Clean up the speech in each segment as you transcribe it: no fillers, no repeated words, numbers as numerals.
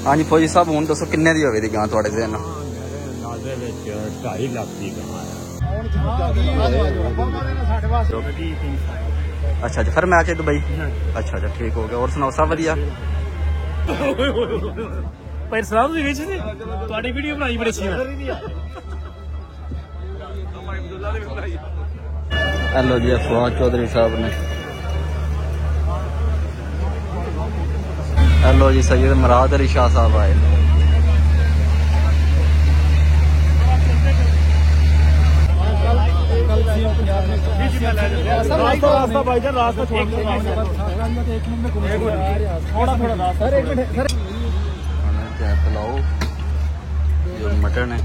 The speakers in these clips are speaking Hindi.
हाँ जी फौजी साहब हूँ दसो किन्ने दी होगी गां थोड़े दिन 2.5 लाख की गां अच्छा अच्छा फिर मैं आके दुबई अच्छा अच्छा ठीक हो गया और सुनाओ सब वधिया पर सलाम जी वेच ने ਤੁਹਾਡੀ ਵੀਡੀਓ ਬਣਾਈ ਬੜੀ ਅੱਛੀ हेलो जी फवाद चौधरी साहब ने हेलो जी सैयद मुराद अली शाह साहब आए रास्ता भाईजान रास्ता थोड़ा रास्ता पुलाओ जो मटन है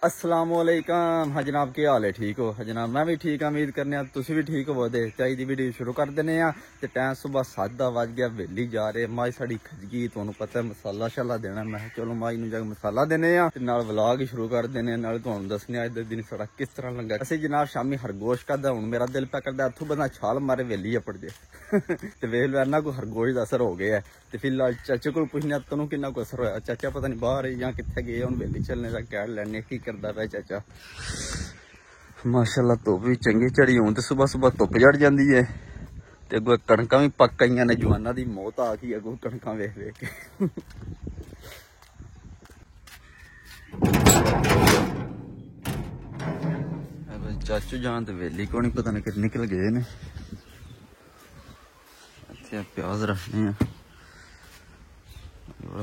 अस्सलामुअलैकुम हाँ जनाब क्या हाल है ठीक हो हाँ जनाब मैं भी ठीक हाँ उम्मीद करने तुम भी ठीक हो दे चाहिए वीडियो शुरू कर देने तो टाइम सुबह 7 बज गया वेली जा रहे माई साड़ी खजगी तुहानू पता है मसाला शाला देना मैं चलो माई नू जाके मसाला देने व्लॉग शुरू कर देने तुहानू दसने अज दिन साड़ा किस तरह लंगा असं जनाब शामी खरगोश करदा हूँ मेरा दिल पै करदा इत्थों बंदा छाल मारे वेली अपड़ जे तो वेख लो इन्ना को खरगोश का असर हो गया तो फिलहाल चाचे को पुछने तेनों किन्ना को असर होया चाचा पता नहीं बाहर या कितने गए हूँ वेली चलने का कैड लैने की करदा पिया चाचा माशाल्लाह धुप भी चंगी चढ़ी हूं तो सुबह सुबह धुप चढ़ जाती है तो अगो कणकां भी पक गई ने जवाना की मौत आ गई अगो कणकां वेख वेख के चाचू जान तो वेली को नहीं पता नहीं कि निकल गए ने इत्थे प्याज रखने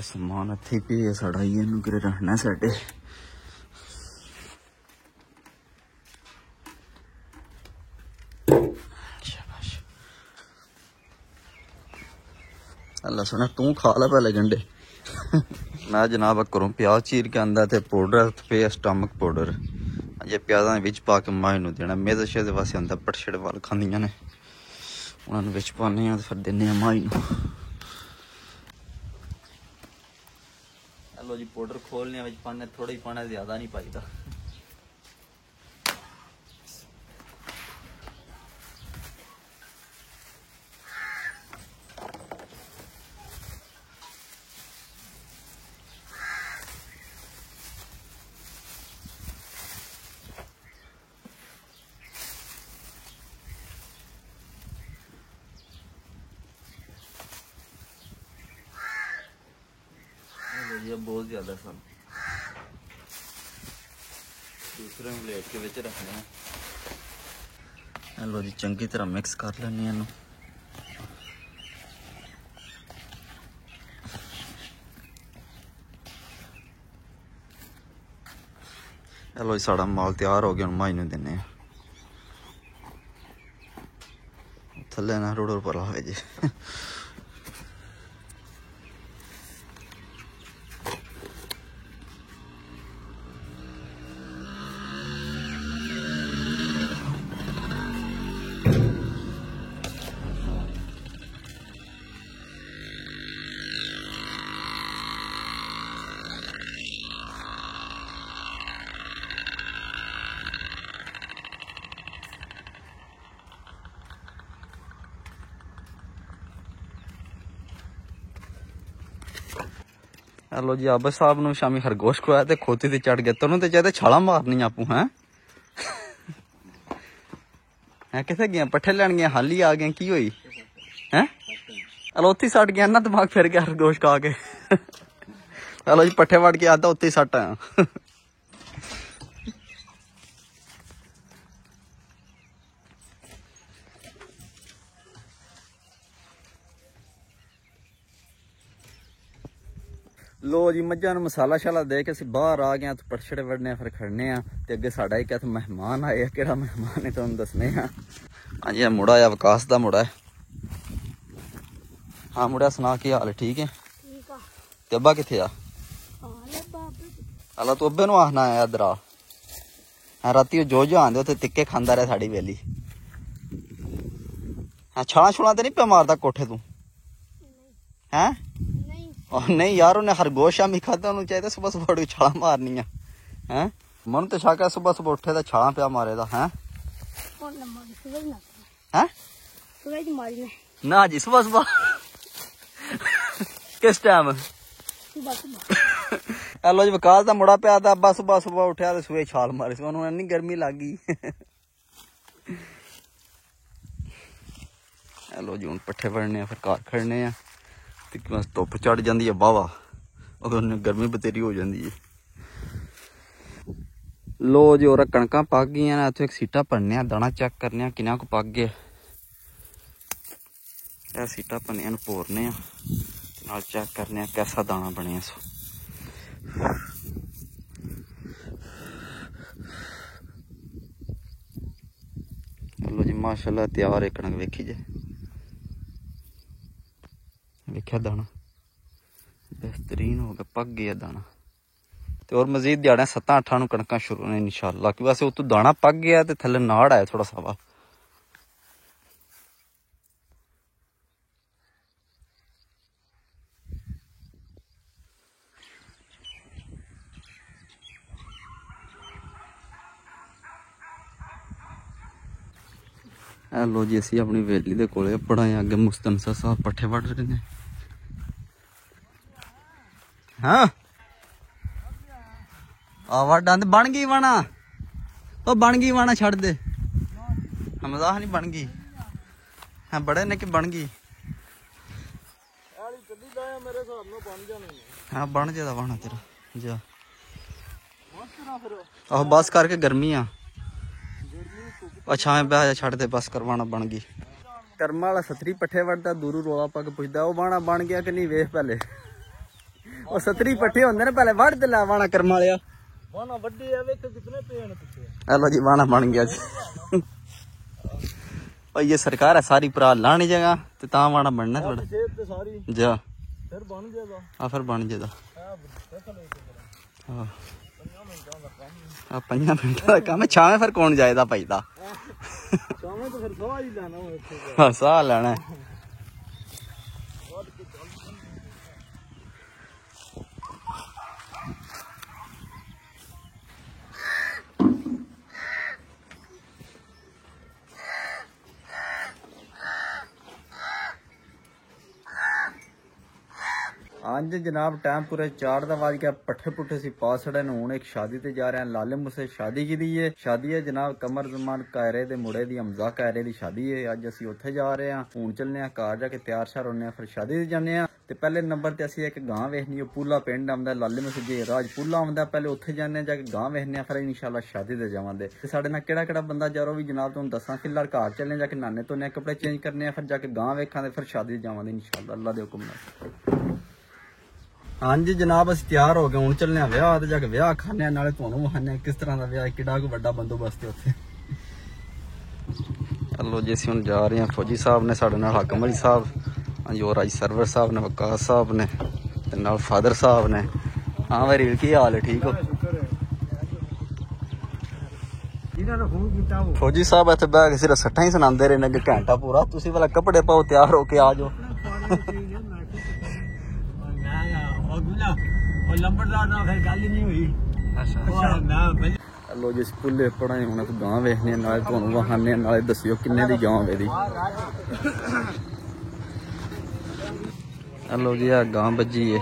समान इत्थे पे साड़ा इनू कि रखना साडे अल्लाह सुना तू खा ला पहले गंडे मैं जनाब करूँ प्याज चीर के अंदर थे पाउडर पे स्टमक पाउडर ये प्याजा विच पा के माई नू देना मेरे शेद वास्ते अंदर पटछड़ वाल खांदियां ने उन्होंने विच पाने फिर देने माई नू हेलो जी पाउडर खोलने विच पाने थोड़ा ही पाना ज्यादा नहीं पाईदा ये बहुत ज्यादा सन दूसरे प्लेट के विच रखने हैं हेलो जी चंगी तरह मिक्स कर लेने इनू हेलो जी साड़ा माल तैयार हो गया माई नू देने थले ना रोड पर आवे जी हेलो जी आबा साहब नू शामी खरगोश खुआया ते खोती ते चढ़ गया तेनों तो चाहते छाला मारनी आपू हैं हैं किथे गया पट्ठे लैन गया हाली आ गए की हुई हैं हेलो उत्थे सट गया ना दिमाग फिर गया खरगोश खा के हेलो जी पट्ठे वड़ के आता उत्थे सट आया लो जी मझा मसाला शाला दे के असीं बाहर आ गए तो पटछड़े वड़ने फिर खड़ने ते अगे साडा एक मेहमान आए केड़ा मेहमान है तुहानू दसने हाँ जी मुड़ा है विकास दा मुड़ा है हाँ मुड़ा सुना की हाल है ठीक है ते अब्बा किथे आ अल्लाह तू अब्बे नू आखना है इधर आ राती जो आंदे उत्थे तिक्के खांदा रहा साड़ी वेली हाँ छाला छुला तो नहीं पे मारदा कोठे तू हैं नहीं यार उन्हें खरगोश शामी खादा उन्हें चाहिए सुबह सुबह छाला मारनी है मन तो शक है सुबह सुबह उठे तो छाला पिया मारे दा हैं ना जी सुबह सुबह किस टाइम हेलो जी विकास का मुड़ा पिया था बस सुबह सुबह उठा तो सुबह छाल मारी सी उन्होंने इन्नी गर्मी लग गई हेलो जी हूँ पट्ठे फड़ने फिर घर खड़ने बस धुप चढ़ जाती है वाहवा उदों गर्मी बतेरी हो जाती है लो जी और कणक पक गई ना इतों एक सीटा भरने दाना चेक करने किन्ना को पक गया सीटा भरने भोरने नाल चेक करने कैसा दाना बने सो लो जी माशाल्लाह तैयार है कणक वेखी जे वेख्या दाना बेहतरीन हो गया पक गया दाना तो और मजीद दिहाड़े 7-8 नूं कणकां शुरू ने इंशाअल्लाह कि वैसे उतों दाना पक गया तो थल्ले नाड़ आया थोड़ा सावा लो जी असी अपनी वेली दे कोले बड़ा अगे मुस्तनसा साहब पट्ठे वड़ रहे हैं हाँ वाडा बन गई वाणा ओ बन गई वाणा छड़ दे मजाक नहीं बन गई हाँ बड़े ने कि बन गई हाँ बन जाता वाणा तेरा जा आहो बस करके गर्मी आ अच्छा मैं बह छड़ दे बस करवाना बन गई कर्मा वाला सतरी पट्ठे वड़ता दूरू रोला पा के पुछदा वो बाणा बन गया कि नहीं वेख पहले वो सतरी पट्ठे होंदे ने पहले वड़ ते ला बाणा कर्मा वालिया बाणा वड्डी है वेख कितने पे हैं पीछे हेलो जी बाणा बन गया जी और ये सरकार है सारी भरा लानी जगह ते ता बाणा बनना थोड़ा जा फिर बन जाएगा हां फिर बन जाएगा हां 5 मिनट का काम है छावे फिर कौन जाएगा भजदा छावे तो फिर साह ही लेना हां साह लेना आज जनाब टाइम पूरे 4 का बज गया पट्ठे पुट्ठे सी पा छड़े हूं एक शादी ते जा रहे हैं लाले मुसे शादी की है शादी है जनाब कमर जमान कायरे दे मुड़े दी हमजा कायरे दी शादी है अज असी उत्थे जा रहे हैं हूं चलने घर जाके तैयार श्यार होने फिर शादी ते जाने ते पहले नंबर ते असी एक गांव वेखनी पूला पिंड आंदा लाले मुसे जे राज पूला आंदा पहले उत्थे जाने जाके गांव वेखने फिर इंशाल्लाह शादी ते जावांगे ते साडे नाल केड़ा केड़ा बंदा जा रहा भी जनाब तुहानू दसां फिलहाल घर चलने जाके नाने धोने कपड़े चेंज करने फिर जाके गांव वेखां फिर शादी ते जावांगे इंशाल्लाह अल्लाह दे हुक्म नाल हाँ जी जनाब अस तैयार हो गए हूं चलने ब्याह ते जाके ब्याह खाने नाले तुहानू विखाने किस तरह का ब्याह किड्डा को बड़ा बंदोबस्त है उत्थे हेलो जी असीं हुण जा रहे हैं फौजी साहब ने साडे नाल हाकम अली साहब और अज सरवर साहब ने वकास साहब ने ते नाल फादर साहब ने हाँ भाई रील की हाल है ठीक हो फौजी साहब इत्थे बह के सिर्फ सट्टां ही सुनांदे रहे ने घंटा पूरा तुसीं वाला कपड़े पाओ तैयार होके आ जाओ लो जी स्कूले पढ़ाए हूं गांव वेखने नाले तुहानू वखाने नाले दस्सियो किन्ने दी गांव एदी हेलो जी आ गांव बज्जी है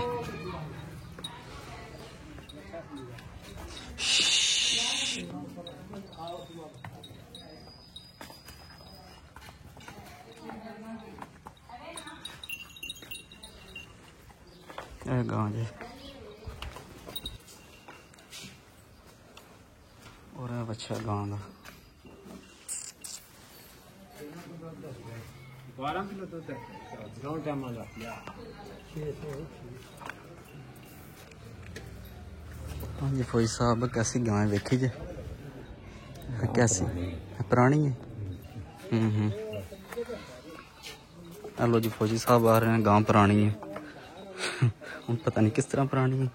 गांव जी और बच्चा गांव का 12 किलो दूध है हाँ जी फौजी साहब कैसी गाय देखी जे कैसी पुरानी है हेलो जी फौजी साहब आ रहे हैं गांव पुरानी है पता नहीं किस तरह पुरानी है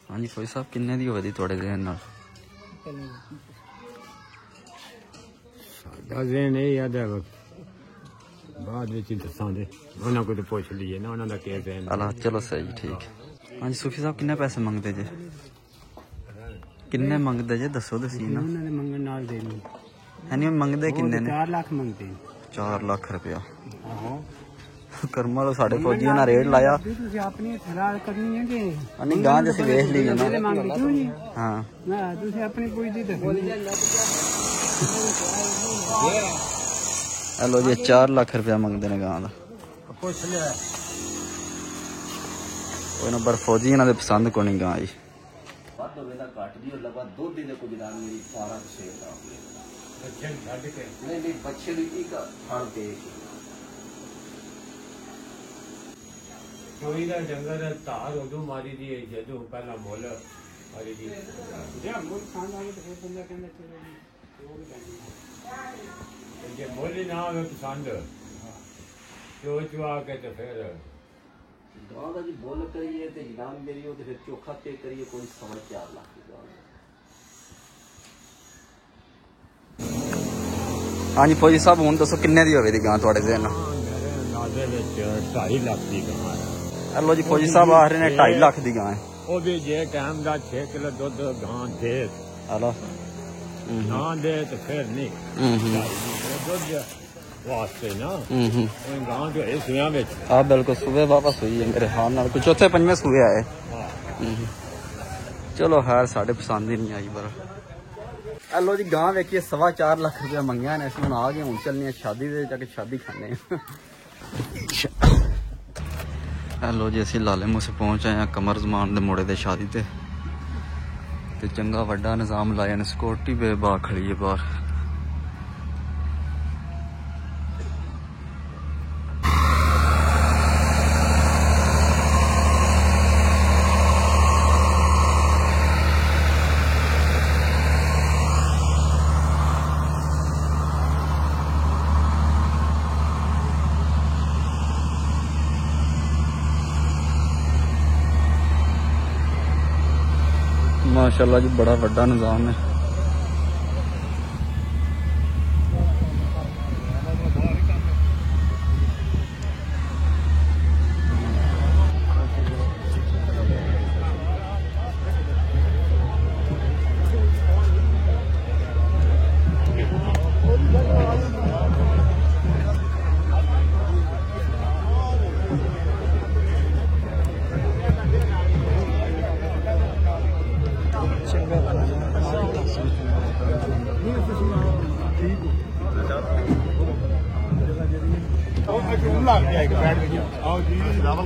हाँ जी फौजी साहब किन्ने दी होवे दी थोड़े दिन नाल ਦੱਸਦੇ ਨਹੀਂ ਆ ਦੇ ਬਾਅਦ ਵਿੱਚ ਦੱਸਾਂਗੇ ਉਹਨਾਂ ਕੋਲ ਪੁੱਛ ਲਈਏ ਨਾ ਉਹਨਾਂ ਦਾ ਕੇਸ ਹੈ ਅਲਾ ਚਲੋ ਸਹੀ ਠੀਕ। ਹਾਂਜੀ ਸੂਫੀ ਸਾਹਿਬ ਕਿੰਨੇ ਪੈਸੇ ਮੰਗਦੇ ਜੇ? ਕਿੰਨੇ ਮੰਗਦੇ ਜੇ ਦੱਸੋ ਤੁਸੀਂ ਨਾ। ਉਹਨਾਂ ਦੇ ਮੰਗਣ ਨਾਲ ਦੇ ਨਹੀਂ ਹੈ ਨਹੀਂ ਮੰਗਦੇ ਕਿੰਨੇ ਨੇ? 4 ਲੱਖ ਮੰਗਦੇ 4 ਲੱਖ ਰੁਪਇਆ। ਆਹੋ ਕਰਮਾਂ ਲੋ ਸਾਡੇ ਫੌਜੀਆਂ ਨਾਲ ਰੇਡ ਲਾਇਆ। ਤੁਸੀਂ ਆਪਣੀ ਸਲਾਹ ਕਰਨੀ ਹੈ ਕਿ ਨਹੀਂ ਗਾਂ ਜਿਸ ਵੇਖ ਲਈ ਨਾ। ਹਾਂ ਨਾ ਤੁਸੀਂ ਆਪਣੀ ਕੋਈ ਦੀ ਦੱਸਣੀ। ਹੈਲੋ ਜੀ 4 ਲੱਖ ਰੁਪਇਆ ਮੰਗਦੇ ਨੇ ਗਾਂ ਦਾ। ਪੁੱਛ ਲਿਆ ਉਹ ਨੰਬਰ ਫੌਜੀ ਇਹਨਾਂ ਦੇ ਪਸੰਦ ਕੋ ਨਹੀਂ ਗਾਂ ਜੀ। ਵੱਧ ਹੋਵੇ ਤਾਂ ਘੱਟ ਦੀ ਲੱਗਾ ਦੁੱਧ ਦੇ ਕੁਝ ਦਾ ਮੇਰੀ 12 ਛੇ ਦਾ ਬੱਚੇ ਛੱਡ ਕੇ ਨਹੀਂ ਬੱਚੇ ਦੀ ਇੱਕ ਫੜ ਦੇ ਕੋਈ ਦਾ ਜੰਗਲ ਧਾਰ ਉਦੋਂ ਮਾਰੀ ਦੀ ਜਦੋਂ ਪਹਿਲਾਂ ਮੁੱਲ ਮਾਰੀ ਦੀ ਜੇ ਮੁੱਲ ਖਾਣਾ ਤੇ ਫਿਰ ਬੰਦਾ ਕਹਿੰਦਾ ਚਲੋ ਜੇ ਮੁੱਲ ਨਾ ਹੋਵੇ ਪਸੰਦ ਜੋ ਚਵਾ ਕੇ ਤੇ ਫਿਰ ਗਾਂ ਦਾ ਜੀ ਬੋਲ ਕਰੀਏ ਤੇ ਜਨਾਬ ਮੇਰੀ ਉਹ ਤੇ ਫਿਰ ਚੋਖਾ ਤੇ ਕਰੀਏ ਕੋਈ 4.5 ਲੱਖ ਦੀ ਗਾਂ। ਹਾਂਜੀ ਫੌਜੀ ਸਾਹਿਬ ਹੁਣ ਦੱਸੋ ਕਿੰਨੇ ਦੀ ਹੋਵੇ ਦੀ ਗਾਂ ਤੁਹਾਡੇ ਜ਼ਿਹਨ ਨਾਲ? ਮੇਰੇ ਨਾਜ਼ੇ ਵਿੱਚ 2.5 ਲੱਖ ਦੀ ਗਾਂ ਹੈ। ਹੈਲੋ ਜੀ ਫੌਜੀ ਸਾਹਿਬ ਆਖ ਰਹੇ ਨੇ 2.5 ਲੱਖ ਦੀ ਗਾਂ ਹੈ। ਉਹ ਵੀ ਜੇ ਟਾਈਮ ਦਾ 6 ਕਿਲੋ ਦੁੱਧ ਗਾਂ ਦੇ ਹੈਲੋ ਨਾ ਦੇ ਤੇ ਫਿਰ ਨਹੀਂ ਦੁੱਧ ਵਾਸਤੇ ਨਾ ਉਹ ਗਾਂ ਜੋ ਇਸ ਵਿਆਹ ਵਿੱਚ ਆ ਬਿਲਕੁਲ ਸੂਬੇ ਵਾਪਸ ਹੋਈ ਹੈ ਮੇਰੇ ਹਾਲ ਨਾਲ। ਕੋਈ ਚੌਥੇ ਪੰਜਵੇਂ ਸੂਬੇ ਆਏ। ਚਲੋ ਖੈਰ ਸਾਡੇ ਪਸੰਦ ਹੀ ਨਹੀਂ ਆਈ ਪਰ। ਹੈਲੋ ਜੀ ਗਾਂ ਵੇਖੀਏ 4.25 ਲੱਖ ਰੁਪਇਆ ਮੰਗਿਆ ਨੇ। ਅਸੀਂ ਹੁਣ ਆ ਗਏ ਹੁਣ ਚੱਲਨੇ ਆ ਸ਼ਾਦੀ ਦੇ ਜਾ ਕੇ ਸ਼ਾਦੀ ਖਾਣੇ ਆ। ਹੈਲੋ ਜੀ ਅਸੀਂ ਲਾਲੇ ਮੂਸੇ ਪਹੁੰਚ ਆਏ ਆ ਕਮਰ ਜ਼ਮਾਨ ਦੇ ਮੋੜੇ ਦੇ ਸ਼ਾਦੀ ਤੇ ਚੰਗਾ ਵੱਡਾ ਨਿਜ਼ਾਮ ਲਾਇਆ ਨੇ। ਸਿਕਿਉਰਟੀ ਬੇਬਾ ਖੜੀ ਹੈ ਬਾਹਰ। माशाल्लाह जी बड़ा बड़ा निज़ाम है।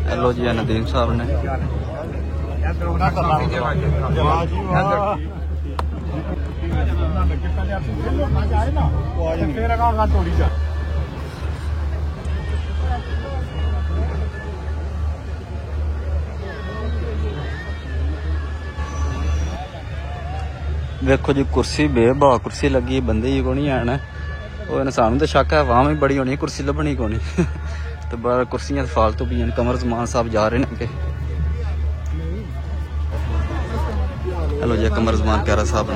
हेलो जी नदीम साहब ने देखो जी कुर्सी बेबा कुर्सी लगी बंदे ही को नहीं आना। वो सानू तो शक है वहां भी बड़ी होनी कुर्सी लभनी को नहीं। तो बार कुर्सियां फालतू भी कमर ज़मान साहब जा रहे हैं। हेलो जी कमर ज़मान प्यारा साहब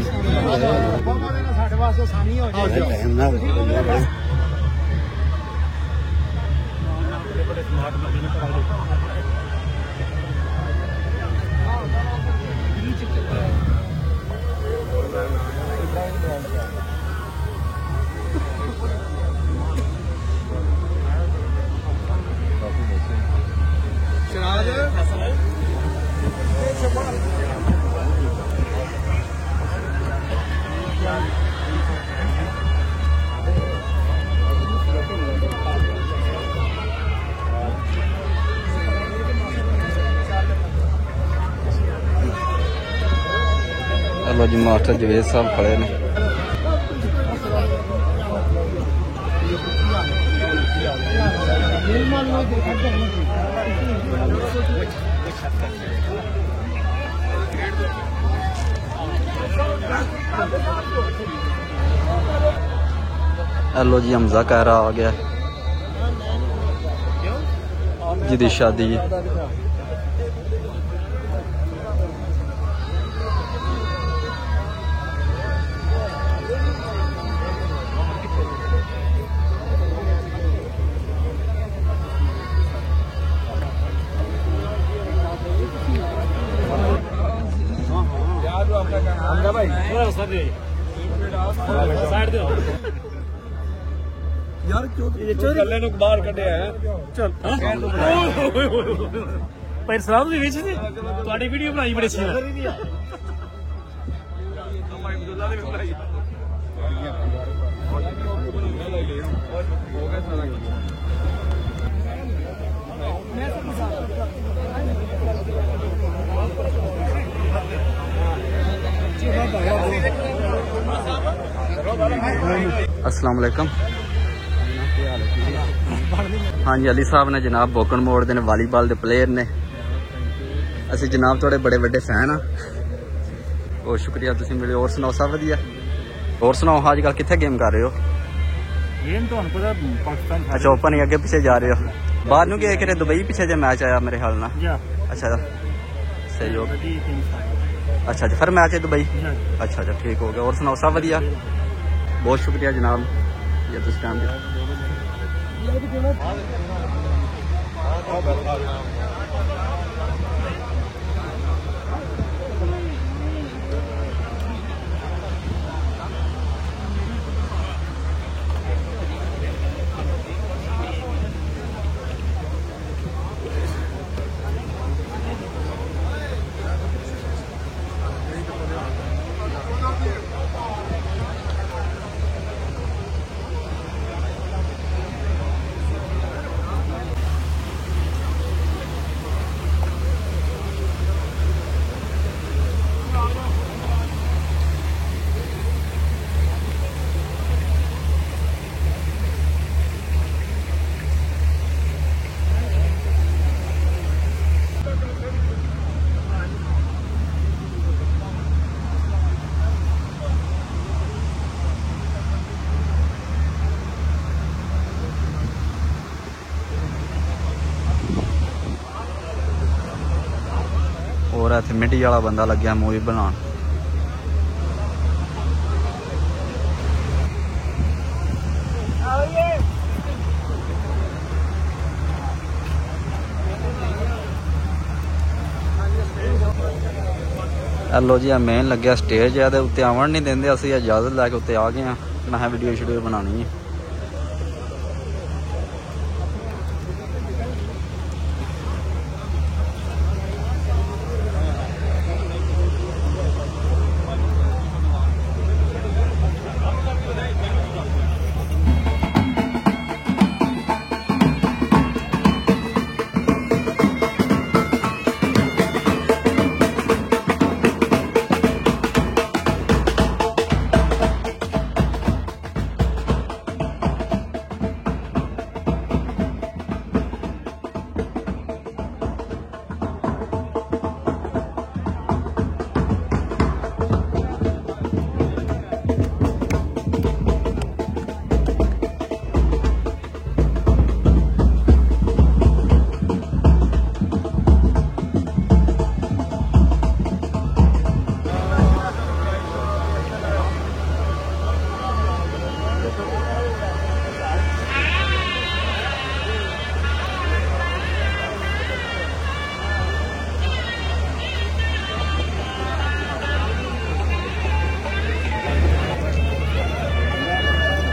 हेलो जी मास्टर जवेद साहब खड़े ने। हेलो जी हमजा कहरा आ गया जिदी शादी ਸਾਈਡ ਤੇ ਹੋ ਯਾਰ ਇਹ ਗੱਲੇ ਨੂੰ ਬਾਹਰ ਕੱਢਿਆ ਹੈ ਚਲ ਪਰ ਸਲਾਮ ਦੀ ਵਿੱਚ ਸੀ ਤੁਹਾਡੀ ਵੀਡੀਓ ਬਣਾਈ ਬੜੀ ਸੀ अस्सलाम वालेकुम। हाँ जी अली साहब ने जनाब बोकन मोड़ दे वालीबाल के प्लेयर ने असी जनाब थोड़े बड़े बड़े फैन हाँ बहुत शुक्रिया तुम मिले। और सुनाओ सब वधिया। और सुनाओ अजकल कितने गेम कर रहे हो? गेम तो पता पाकिस्तान अच्छा ओपन ही अगे पिछे जा रहे हो बाहर नु गए कि दुबई पिछे जो मैच आया मेरे ख्याल ना। अच्छा सही हो अच्छा अच्छा फिर मैच है दुबई। अच्छा अच्छा ठीक हो गया। और सुनाओ सब वधिया बहुत शुक्रिया जनाब ये तुम टाइम और इतने मिट्टी वाला बंदा लग्या मूवी बना लो जी मेन लग्या स्टेज है तो उत्ते आवन नहीं देंगे असं इजाजत लैके उत्ते आ गए हैं मैं वीडियो शीडियो बनानी है।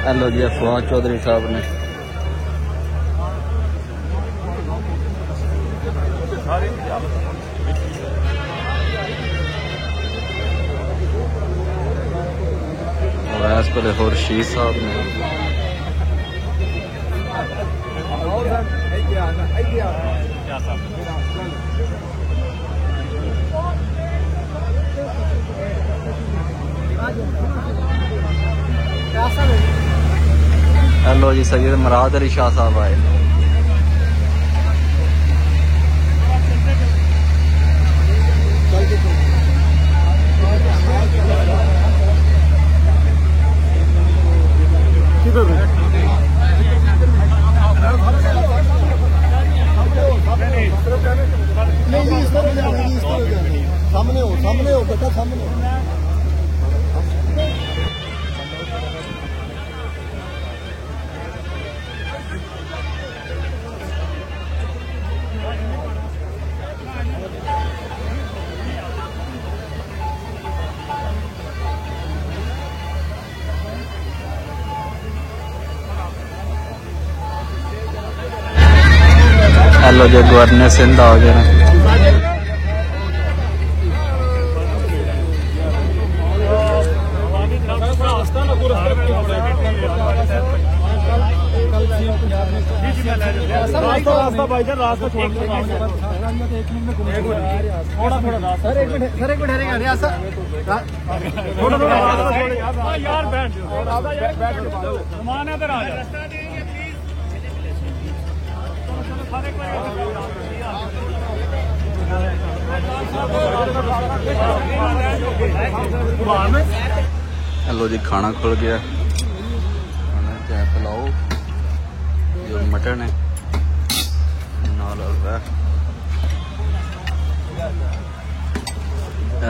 हेलो जी फवाद चौधरी साहब ने और इस पर खुर्शीद साहब ने हेलो जी सैयद मुराद अली शाह साहब आए। सामने हो बेटा सामने हो। हेलो जी गवर्नर सिंध आ गए हैं। रास्ता भाईजान रास्ता छोड़ दो थोड़ा थोड़ा रास्ता सर एक मिनट ठहरेगा थोड़ा थोड़ा रास्ता छोड़े यार बैठ जाओ सामान इधर आ जाओ हेलो जी खाना खुल गया खाना चाय पिलाओ जो मटन है नाल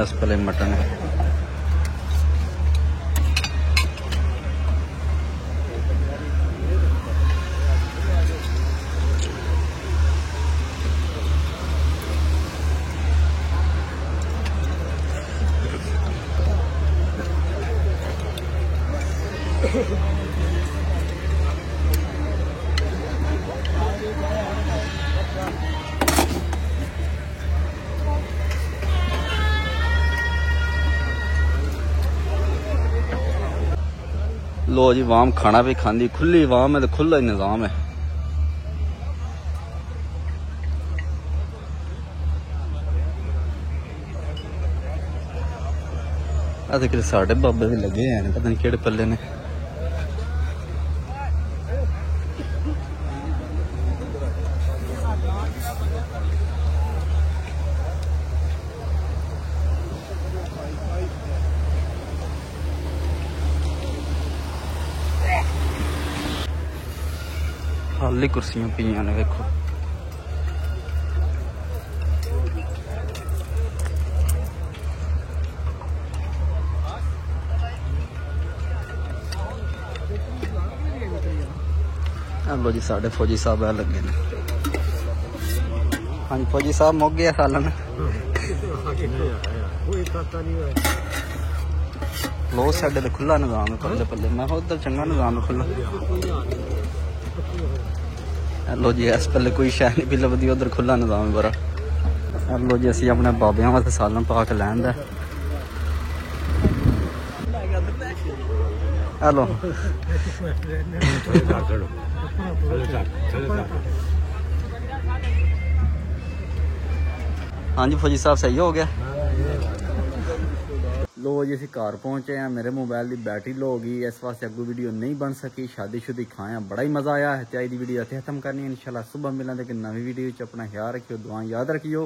इस पहले मटन है लो जी वाम खाना भी खांदी खुली वाम है तो खुला ही निजाम है। कि साढ़े बाबे भी लगे हैं पता नहीं केड़े पल्ले ने। खाली कुर्सियां पईयां ने वेखो। लो जी साढ़े फौजी साहब आ लगे ने। हाँ जी फौजी साहब मुक गया सालन लो साढ़े तो खुला निजाम है पल्ले पल्ले मैं उधर चंगा निजाम है खुला। लो जी इस पल्ले कोई शह नहीं पी लभदी उधर खुला निजाम है बड़ा। लो जी असी अपने बाबियां वास्ते सालन पा के लैन दा। हेलो हाँ जी फौजी साहब सही हो गया। लो जी असी घर पहुंचे हैं मेरे मोबाइल की बैटरी लो हो गई इस वास्ते अगू वीडियो नहीं बन सकी शादी शुदी खाया बड़ा ही मजा आया है। चाहिए वीडियो इत्थे खत्म करनी है इंशाल्लाह सुबह मिलेंगे कि नवी वीडियो अपना ख्याल रखियो दुआ याद रखियो।